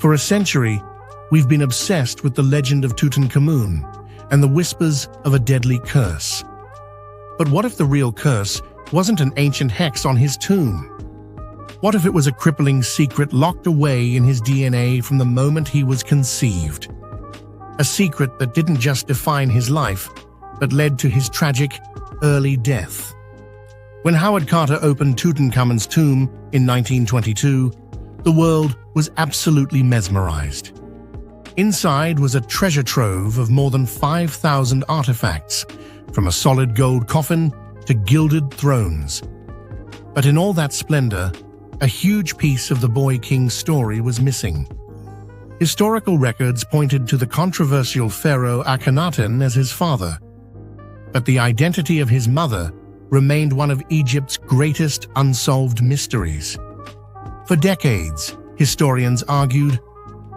For a century, we've been obsessed with the legend of Tutankhamun and the whispers of a deadly curse. But what if the real curse wasn't an ancient hex on his tomb? What if it was a crippling secret locked away in his DNA from the moment he was conceived? A secret that didn't just define his life, but led to his tragic, early death. When Howard Carter opened Tutankhamun's tomb in 1922, the world was absolutely mesmerized. Inside was a treasure trove of more than 5,000 artifacts, from a solid gold coffin to gilded thrones. But in all that splendor, a huge piece of the boy king's story was missing. Historical records pointed to the controversial pharaoh Akhenaten as his father, but the identity of his mother remained one of Egypt's greatest unsolved mysteries. For decades, historians argued,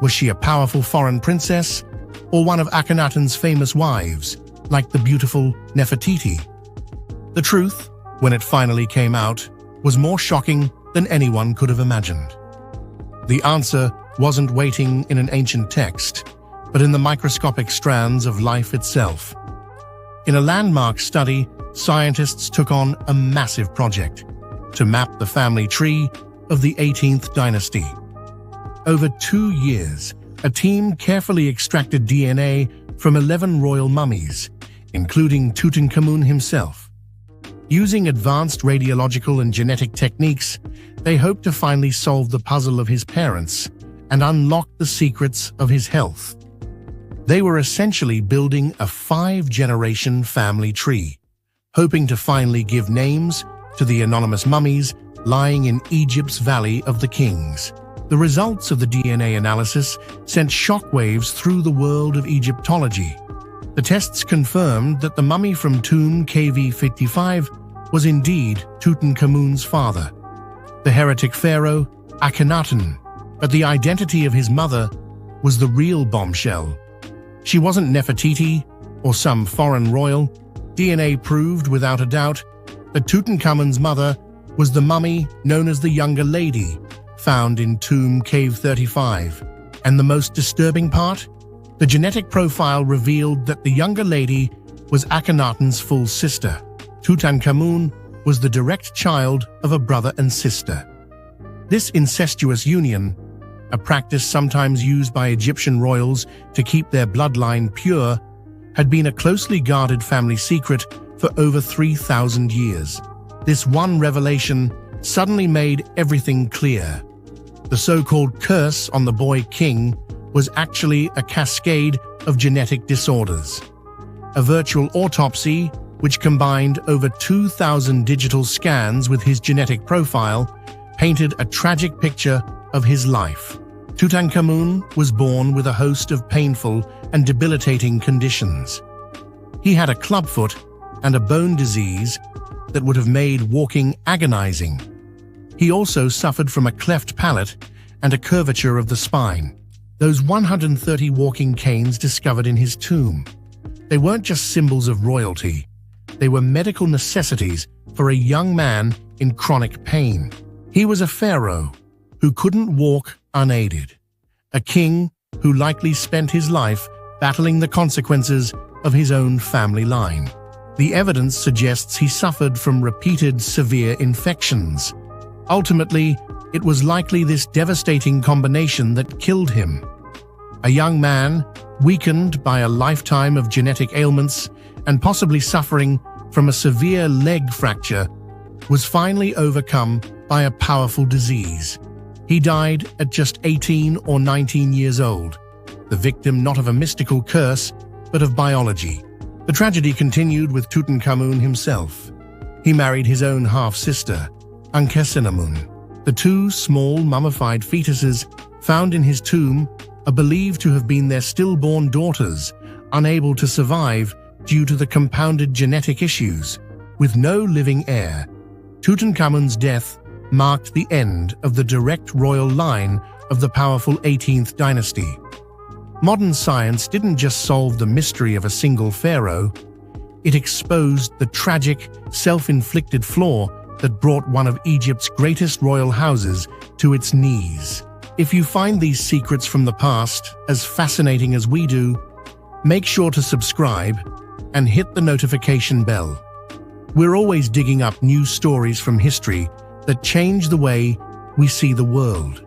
was she a powerful foreign princess or one of Akhenaten's famous wives, like the beautiful Nefertiti? The truth, when it finally came out, was more shocking than anyone could have imagined. The answer wasn't waiting in an ancient text, but in the microscopic strands of life itself. In a landmark study, scientists took on a massive project to map the family tree of the 18th dynasty. Over 2 years, a team carefully extracted DNA from 11 royal mummies, including Tutankhamun himself. Using advanced radiological and genetic techniques, they hoped to finally solve the puzzle of his parents and unlock the secrets of his health. They were essentially building a 5-generation family tree, hoping to finally give names to the anonymous mummies lying in Egypt's Valley of the Kings. The results of the DNA analysis sent shockwaves through the world of Egyptology. The tests confirmed that the mummy from tomb KV55 was indeed Tutankhamun's father, the heretic pharaoh Akhenaten, but the identity of his mother was the real bombshell. She wasn't Nefertiti or some foreign royal. DNA proved without a doubt that Tutankhamun's mother was the mummy known as the Younger Lady, found in tomb Cave 35. And the most disturbing part? The genetic profile revealed that the Younger Lady was Akhenaten's full sister. Tutankhamun was the direct child of a brother and sister. This incestuous union, a practice sometimes used by Egyptian royals to keep their bloodline pure, had been a closely guarded family secret for over 3,000 years. This one revelation suddenly made everything clear. The so-called curse on the boy king was actually a cascade of genetic disorders. A virtual autopsy, which combined over 2,000 digital scans with his genetic profile, painted a tragic picture of his life. Tutankhamun was born with a host of painful and debilitating conditions. He had a clubfoot and a bone disease that would have made walking agonizing. He also suffered from a cleft palate and a curvature of the spine. Those 130 walking canes discovered in his tomb, they weren't just symbols of royalty. They were medical necessities for a young man in chronic pain. He was a pharaoh who couldn't walk unaided, a king who likely spent his life battling the consequences of his own family line. The evidence suggests he suffered from repeated severe infections. Ultimately, it was likely this devastating combination that killed him. A young man, weakened by a lifetime of genetic ailments and possibly suffering from a severe leg fracture, was finally overcome by a powerful disease. He died at just 18 or 19 years old, the victim not of a mystical curse, but of biology. The tragedy continued with Tutankhamun himself. He married his own half-sister, Ankhesenamun. The 2 small mummified fetuses found in his tomb are believed to have been their stillborn daughters, unable to survive due to the compounded genetic issues. With no living heir, Tutankhamun's death marked the end of the direct royal line of the powerful 18th dynasty. Modern science didn't just solve the mystery of a single pharaoh, it exposed the tragic, self-inflicted flaw that brought one of Egypt's greatest royal houses to its knees. If you find these secrets from the past as fascinating as we do, make sure to subscribe and hit the notification bell. We're always digging up new stories from history that change the way we see the world.